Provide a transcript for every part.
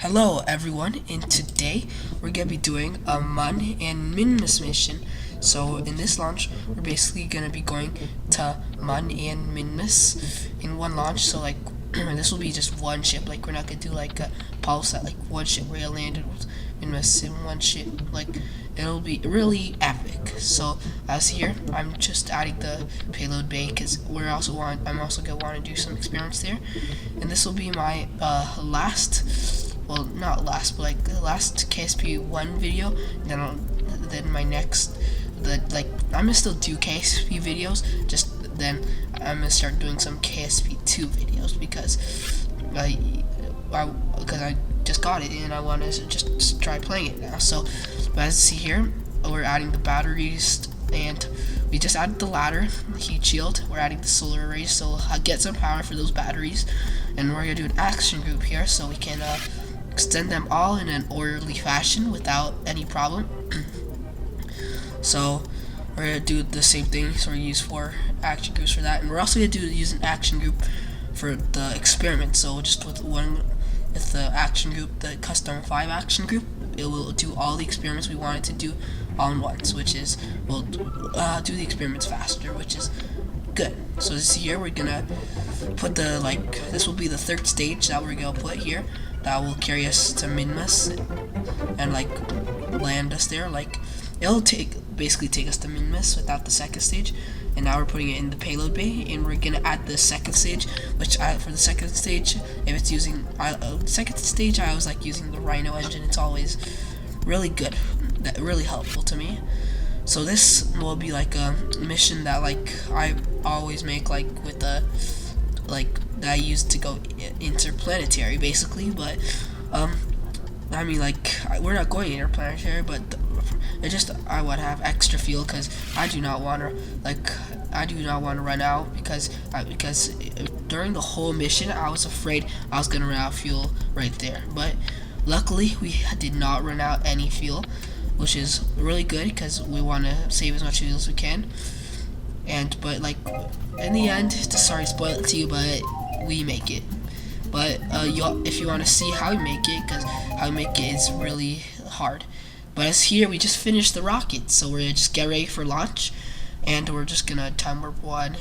Hello everyone, and today we're going to be doing a Mun and Minmus mission. So in this launch, we're basically going to be going to Mun and Minmus in one launch. So like, this will be just one ship. Like, we're not going to do like a pulse at like one ship where you landed with Minmus in one ship. Like, it'll be really epic. So as here, I'm just adding the payload bay because I'm also going to want to do some experiments there. And this will be my well, not last, but like the last KSP1 video. Then my next, I'm gonna still do KSP videos. Just then I'm gonna start doing some KSP2 videos because I just got it and I want to just try playing it now. So, as you see here, we're adding the batteries and we just added the ladder, the heat shield. We're adding the solar arrays, so I'll get some power for those batteries. And we're gonna do an action group here, so we can extend them all in an orderly fashion without any problem. So we're gonna do the same thing. So we're gonna use 4 action groups for that, and we're also gonna use an action group for the experiment. So just with the action group, the custom 5 action group, it will do all the experiments we wanted to do all in once, which is we'll do the experiments faster, which is good. So this here we're gonna put this will be the 3rd stage that we're gonna put here that will carry us to Minmus and land us there. It'll basically take us to Minmus without the 2nd stage. And now we're putting it in the payload bay, and we're gonna add the 2nd stage, which for the 2nd stage, if it's using second stage, I always like using the Rhino engine. It's always really good, really helpful to me. So this will be like a mission that I always make with the that I use to go interplanetary basically. But I mean, we're not going interplanetary, but I would have extra fuel because I do not want to run out because during the whole mission I was afraid I was gonna run out of fuel right there, but luckily we did not run out any fuel, which is really good because we want to save as much fuel as we can. But in the end, sorry to spoil it to you, but we make it. But if you want to see how we make it, because how we make it is really hard. But as here, we just finished the rocket, so we're gonna just get ready for launch, and we're just gonna time warp 1.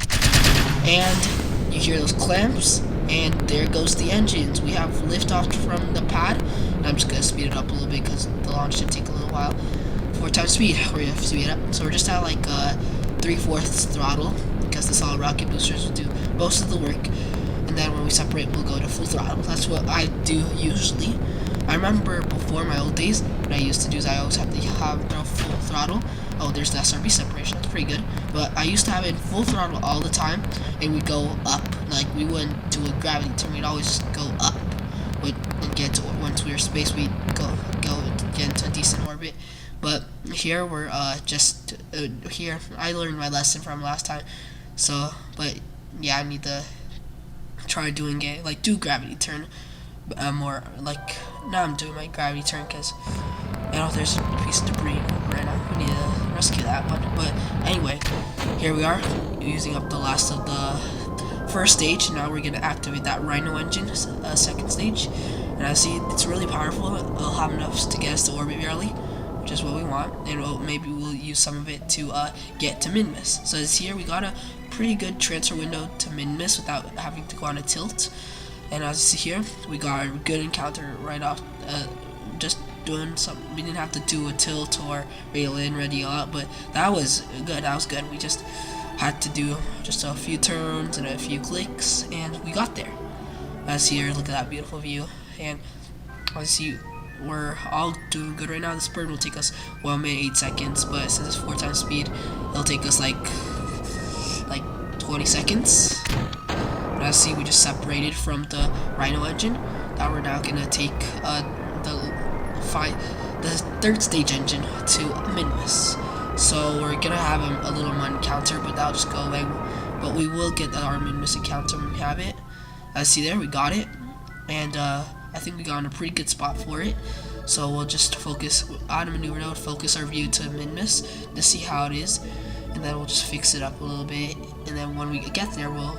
And you hear those clamps, and there goes the engines. We have liftoff from the pad, and I'm just gonna speed it up a little bit because the launch should take a little while. 4 times speed, we're gonna speed it up. So we're just at 3/4 throttle because the solid rocket boosters will do most of the work. And then when we separate, we'll go to full throttle. That's what I do usually. I remember before my old days, what I used to do is I always have to have full throttle. Oh, there's the SRB separation. That's pretty good. But I used to have it in full throttle all the time, and we'd go up. We wouldn't do a gravity turn. We'd always just go up. And get to once we were space, we'd go get into a decent orbit. But here we're here. I learned my lesson from last time. So, but yeah, I need to try doing it, do gravity turn more. Now I'm doing my gravity turn because there's a piece of debris right now. We need to rescue that one. But anyway, here we are using up the last of the 1st stage. Now we're gonna activate that Rhino engine, 2nd stage. And I see it's really powerful. It'll have enough to get us to orbit early, which is what we want, and maybe we'll use some of it to get to Minmus. So as here, we got a pretty good transfer window to Minmus without having to go on a tilt. And as you see here, we got a good encounter right off, just doing something. We didn't have to do a tilt or rail in, radio out, but that was good. We just had to do just a few turns and a few clicks, and we got there. As here, look at that beautiful view. And as you we're all doing good right now. This bird will take us 1 minute 8 seconds, but since it's 4 times speed, it'll take us like 20 seconds. And as you see, we just separated from the Rhino engine. Now we're now gonna take the 3rd stage engine to Minmus. So we're gonna have a little Mun encounter, but that'll just go away. But we will get our Minmus encounter when we have it. As you see there, we got it, and I think we got in a pretty good spot for it. So we'll just focus, auto maneuver node, focus our view to Minmus to see how it is. and then we'll just fix it up a little bit, and then when we get there we'll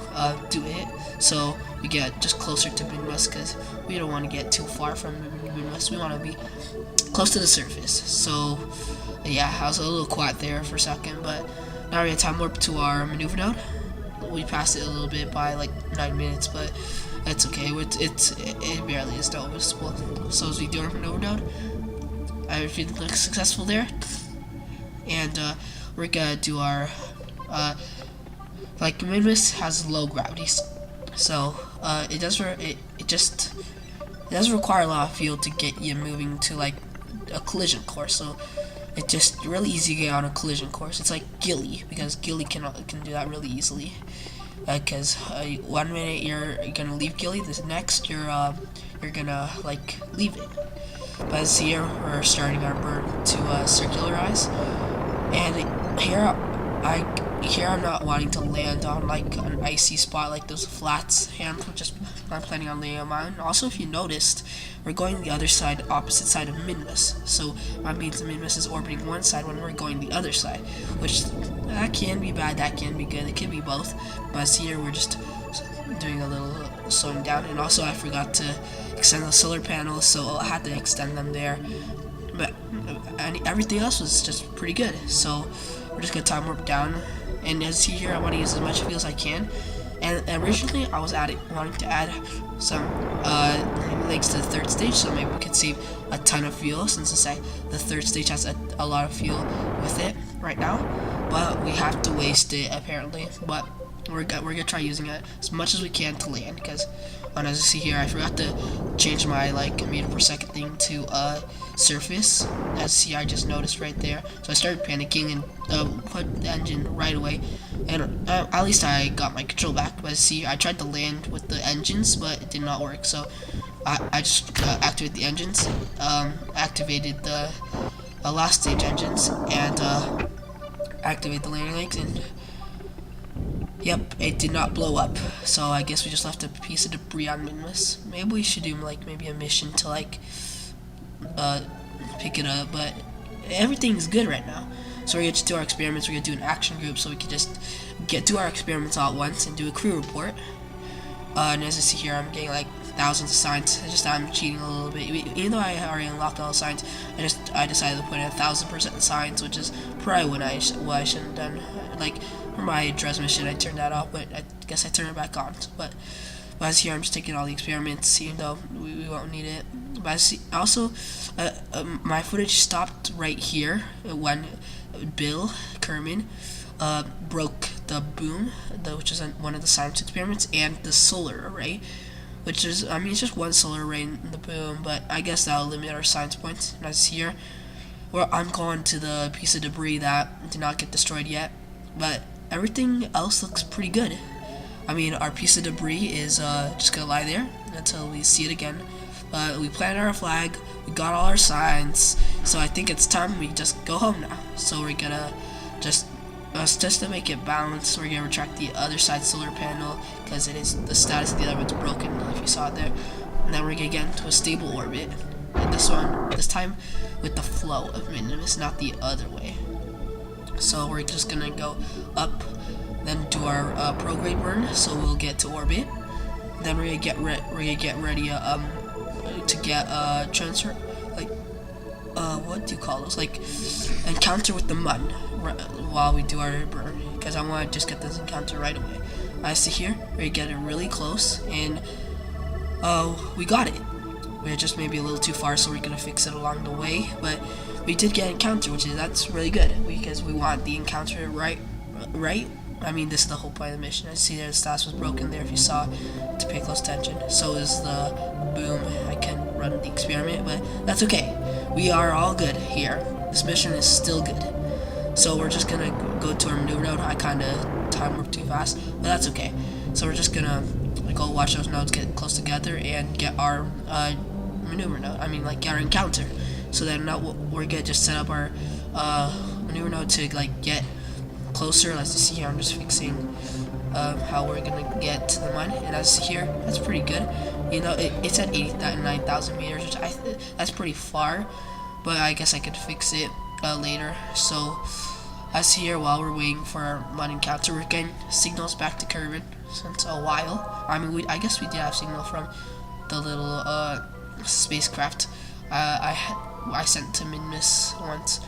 do it so we get just closer to Minmus, because we don't want to get too far from Minmus. We want to be close to the surface. So yeah, I was a little quiet there for a second, but now we're gonna time warp to our maneuver node. We passed it a little bit by like 9 minutes, but it's okay. It barely is noticeable. So as we do our maneuver node, I feel like successful there, and we're gonna do our like Minmus has low gravity, so it doesn't require a lot of fuel to get you moving to like a collision course. So it's just really easy to get on a collision course. It's like Gilly, because Gilly can do that really easily. Because 1 minute you're gonna leave Gilly, the next you're gonna like leave it. But as here we're starting our burn to circularize, and here I'm not wanting to land on like an icy spot like those flats. Here I'm planning on laying on mine. Also, if you noticed, we're going the other side, opposite side of Minmus. So that means the Minmus is orbiting one side when we're going the other side, which that can be bad, that can be good. It can be both. But as here we're just doing a little slowing down, and also I forgot to extend the solar panels, so I had to extend them there. But everything else was just pretty good. So we're just gonna time warp down, and as you see here, I want to use as much fuel as I can. And originally I was wanting to add some links to the third stage, so maybe we could save a ton of fuel, since the third stage has a lot of fuel with it right now. But we have to waste it apparently. But we're gonna try using it as much as we can to land, because as you see here, I forgot to change my like meter per second thing to surface. As you see, I just noticed right there, so I started panicking and put the engine right away, and at least I got my control back. But see, I tried to land with the engines, but it did not work. So I just activated the engines, activated the last stage engines, and activate the landing legs, and yep, it did not blow up. So I guess we just left a piece of debris on Minmus. Maybe we should do like maybe a mission to like pick it up, but everything's good right now. So we're gonna just do our experiments. We're gonna do an action group, so we can just do our experiments all at once and do a crew report. And as you see here, I'm getting like thousands of signs. It's just I'm cheating a little bit. Even though I already unlocked all the signs, I decided to put in 1,000% signs, which is probably what I shouldn't have done. Like for my dress mission, I turned that off, but I guess I turned it back on. But as here, I'm just taking all the experiments, even though we won't need it. But I see, also, my footage stopped right here when Bill Kerman broke the boom, which is one of the science experiments, and the solar array, which is, I mean, it's just one solar array in the boom, but I guess that'll limit our science points. And as here, well, I'm going to the piece of debris that did not get destroyed yet, but everything else looks pretty good. I mean, our piece of debris is just gonna lie there until we see it again. We planted our flag, we got all our signs, so I think it's time we just go home now. So we're gonna just to make it balanced, we're gonna retract the other side solar panel, because it is the status of the other one's broken, if you saw it there. And then we're gonna get into a stable orbit, and this time with the flow of Minmus, not the other way. So we're just gonna go up, then do our prograde burn, so we'll get to orbit. Then we're gonna get ready to get transfer, like what do you call those, like encounter with the Mun while we do our burn, because I want to just get this encounter right away. I see here we're getting really close, and we got it. We're just maybe a little too far, so we're gonna fix it along the way, but we did get encounter, that's really good, because we want the encounter right. I mean, this is the whole point of the mission. I see that the status was broken there, if you saw, to pay close attention. So is the boom. I can run the experiment, but that's okay. We are all good here. This mission is still good. So we're just gonna go to our maneuver node. I kinda time warped too fast, but that's okay. So we're just gonna go watch those nodes get close together and get our maneuver node. I mean, like, get our encounter. So then now we're gonna just set up our maneuver node to like get closer. As you see here, I'm just fixing how we're gonna get to the Mun, and as you see here, that's pretty good. You know, it's at 89,000 meters, which that's pretty far, but I guess I could fix it later. So As here, while we're waiting for our Mun encounter, we're getting signals back to Kerbin since a while. I mean, I guess we did have signal from the little spacecraft I sent to Minmus once.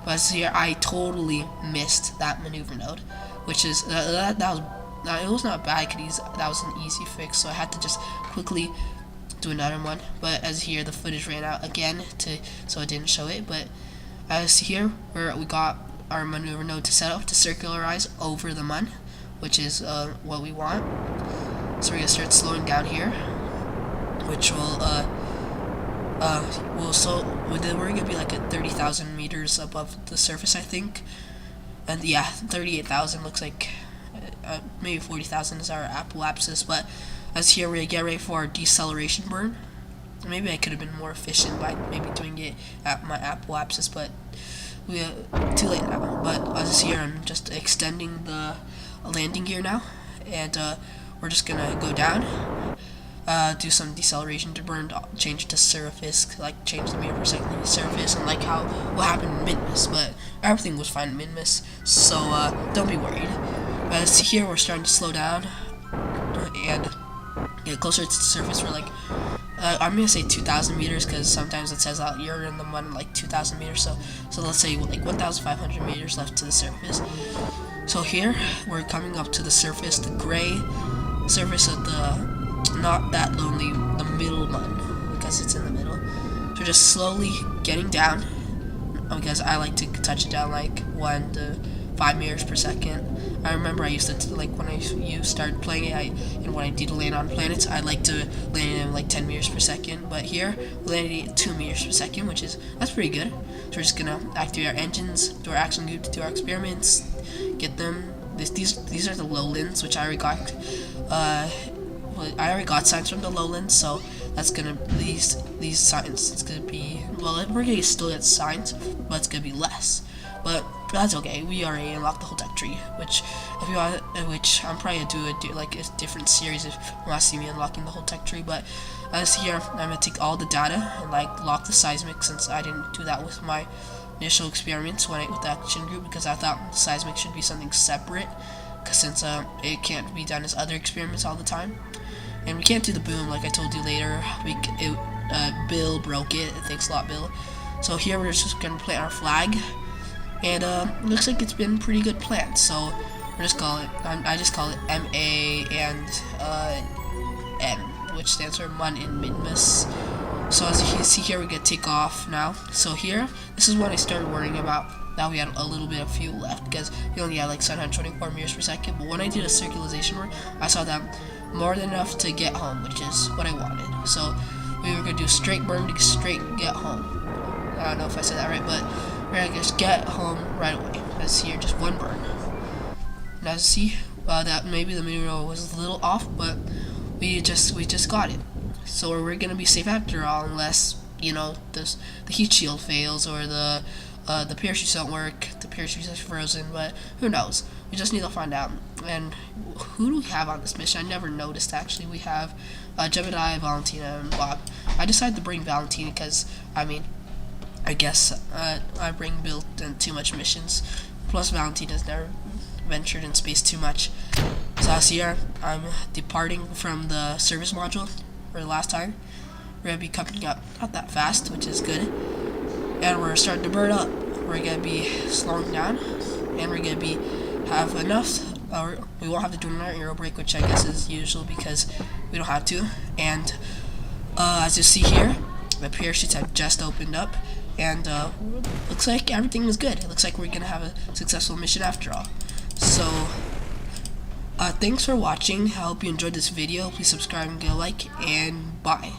But as here, I totally missed that maneuver node, which is that was it was not bad because that was an easy fix. So I had to just quickly do another one. But as here, the footage ran out again, so I didn't show it. But as here, we got our maneuver node to set up to circularize over the Mun, which is what we want. So we're gonna start slowing down here, which will we're gonna be like at 30,000 meters above the surface, I think. And yeah, 38,000 looks like maybe 40,000 is our apoapsis. But as here, we're gonna get ready for our deceleration burn. Maybe I could have been more efficient by maybe doing it at my apoapsis, but we too late now. But as here, I'm just extending the landing gear now, and we're just gonna go down, do some deceleration to burn, change it to surface, like change the meter per second to surface, and like what happened in Minmus. But everything was fine in Minmus, so don't be worried. As here, we're starting to slow down and get closer to the surface. We're like I'm gonna say 2,000 meters because sometimes it says out you're in the Mun like 2,000 meters. So let's say like 1,500 meters left to the surface. So here we're coming up to the surface, the gray surface of the not that lonely, the middle Mun, because it's in the middle. So we're just slowly getting down because I like to touch it down like 1 to 5 meters per second. I remember I used to, like, when you started playing it, and when I did land on planets, I like to land in like 10 meters per second. But here, we're landing at 2 meters per second, that's pretty good. So we're just gonna activate our engines, do our action group, do our experiments, get them. These are the lowlands, which I already got. I already got signs from the lowlands, so that's gonna these signs. It's gonna be we're gonna still get signs, but it's gonna be less. But that's okay. We already unlocked the whole tech tree, which I'm probably gonna do like a different series if you want to see me unlocking the whole tech tree. But as here, I'm gonna take all the data and like lock the seismic, since I didn't do that with my initial experiments with the action group, because I thought the seismic should be something separate, since it can't be done as other experiments all the time. And we can't do the boom like I told you later. Bill broke it. Thanks a lot, Bill. So here we're just gonna plant our flag. And looks like it's been pretty good planned, so we'll just call it. I just call it MA and M, which stands for Mun and Minmus. So as you can see here, we get take off now. So here, this is when I started worrying about that we had a little bit of fuel left, because we only had like 724 meters per second. But when I did a circulation work, I saw that more than enough to get home, which is what I wanted. So we were gonna do straight burn to straight get home. I don't know if I said that right, but we're gonna just get home right away. As here, just one burn. Now see that maybe the mineral was a little off, but we just got it. So we're gonna be safe after all, unless the heat shield fails or the parachutes don't work. The parachutes are frozen, but who knows? We just need to find out. And who do we have on this mission? I never noticed actually. We have Jebediah, Valentina, and Bob. I decided to bring Valentina because I guess I bring Bill too much missions. Plus, Valentina's never ventured in space too much. So as here, I'm departing from the service module for the last time. We're gonna be coming up not that fast, which is good. And we're starting to burn up. We're gonna be slowing down, and we're gonna have enough. We won't have to do another aero brake, which I guess is usual because we don't have to. And as you see here, the parachutes have just opened up. And looks like everything is good. It looks like we're gonna have a successful mission after all. So thanks for watching. I hope you enjoyed this video. Please subscribe and give a like, and bye.